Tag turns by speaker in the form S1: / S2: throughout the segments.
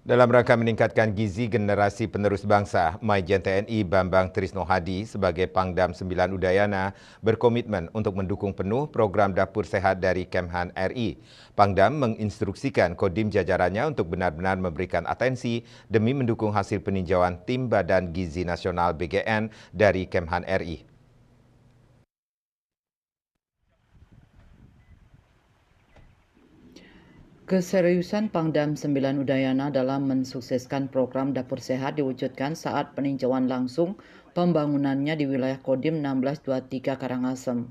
S1: Dalam rangka meningkatkan gizi generasi penerus bangsa, Majen TNI Bambang Trisno Hadi sebagai Pangdam 9 Udayana berkomitmen untuk mendukung penuh program dapur sehat dari Kemhan RI. Pangdam menginstruksikan kodim jajarannya untuk benar-benar memberikan atensi demi mendukung hasil peninjauan tim Badan Gizi Nasional BGN dari Kemhan RI.
S2: Keseriusan Pangdam 9 Udayana dalam mensukseskan program Dapur Sehat diwujudkan saat peninjauan langsung pembangunannya di wilayah Kodim 1623 Karangasem.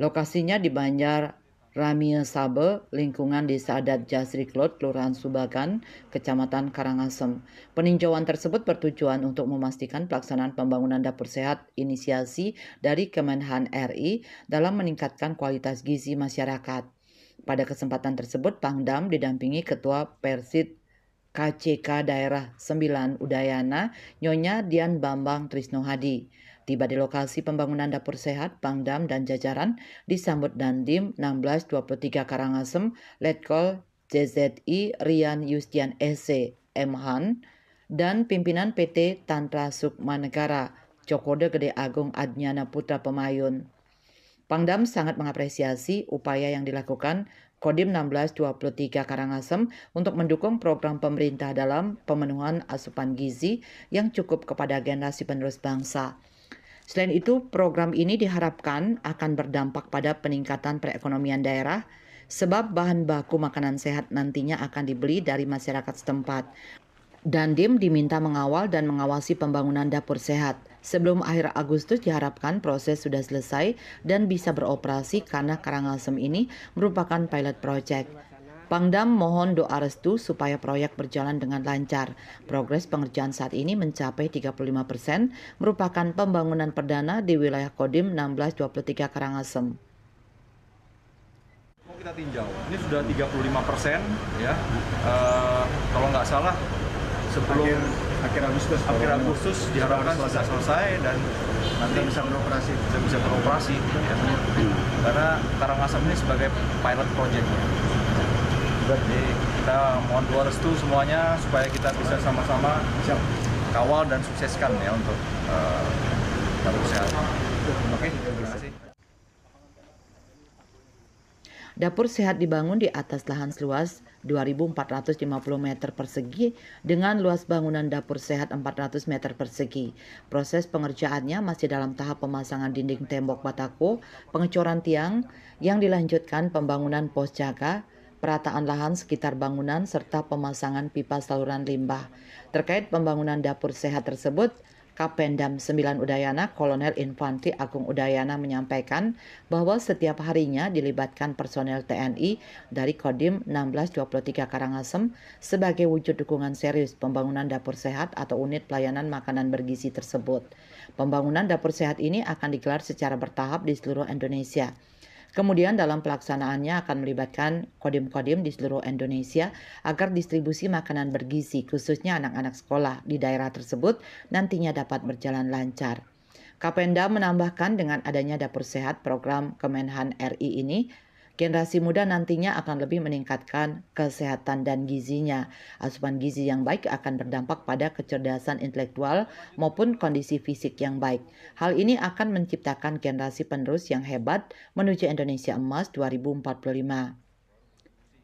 S2: Lokasinya di Banjar Ramie Sabe, lingkungan Desa Adat Jasri Klot, Kelurahan Subagan, Kecamatan Karangasem. Peninjauan tersebut bertujuan untuk memastikan pelaksanaan pembangunan dapur sehat inisiasi dari Kemenhan RI dalam meningkatkan kualitas gizi masyarakat. Pada kesempatan tersebut, Pangdam didampingi Ketua Persid KCK Daerah 9 Udayana, Nyonya Dian Bambang Trisno Hadi. Tiba di lokasi pembangunan dapur sehat, Pangdam dan jajaran disambut Dandim 1623 Karangasem, Letkol JZI Rian Yustian SC, M.Han, dan pimpinan PT Tantra Sukma Negara, Cokode Gede Agung Adnyana Putra Pemayun. Pangdam sangat mengapresiasi upaya yang dilakukan Kodim 1623 Karangasem untuk mendukung program pemerintah dalam pemenuhan asupan gizi yang cukup kepada generasi penerus bangsa. Selain itu, program ini diharapkan akan berdampak pada peningkatan perekonomian daerah, sebab bahan baku makanan sehat nantinya akan dibeli dari masyarakat setempat. Dandim diminta mengawal dan mengawasi pembangunan dapur sehat. Sebelum akhir Agustus diharapkan proses sudah selesai dan bisa beroperasi karena Karangasem ini merupakan pilot project. Pangdam mohon doa restu supaya proyek berjalan dengan lancar. Progres pengerjaan saat ini mencapai 35%, merupakan pembangunan perdana di wilayah Kodim 1623 Karangasem.
S3: Mau kita tinjau, ini sudah 35% ya. Kalau nggak salah sebelum akhir Agustus diharapkan bisa selesai dan nanti bisa beroperasi ya. Karena Karangasem ini sebagai pilot project-nya. Jadi kita mohon doa restu semuanya supaya kita bisa sama-sama kawal dan sukseskan ya untuk dapur sehat. Oke, terima kasih.
S2: Dapur sehat dibangun di atas lahan seluas 2.450 meter persegi dengan luas bangunan dapur sehat 400 meter persegi. Proses pengerjaannya masih dalam tahap pemasangan dinding tembok batako, pengecoran tiang yang dilanjutkan pembangunan pos jaga, perataan lahan sekitar bangunan, serta pemasangan pipa saluran limbah. Terkait pembangunan dapur sehat tersebut, Kapendam 9 Udayana Kolonel Infantri Agung Udayana menyampaikan bahwa setiap harinya dilibatkan personel TNI dari Kodim 1623 Karangasem sebagai wujud dukungan serius pembangunan dapur sehat atau unit pelayanan makanan bergizi tersebut. Pembangunan dapur sehat ini akan digelar secara bertahap di seluruh Indonesia. Kemudian dalam pelaksanaannya akan melibatkan kodim-kodim di seluruh Indonesia agar distribusi makanan bergizi khususnya anak-anak sekolah di daerah tersebut nantinya dapat berjalan lancar. Kapenda menambahkan dengan adanya dapur sehat program Kemenhan RI ini, generasi muda nantinya akan lebih meningkatkan kesehatan dan gizinya. Asupan gizi yang baik akan berdampak pada kecerdasan intelektual maupun kondisi fisik yang baik. Hal ini akan menciptakan generasi penerus yang hebat menuju Indonesia Emas 2045.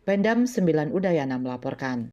S2: Pendam 9 Udayana melaporkan.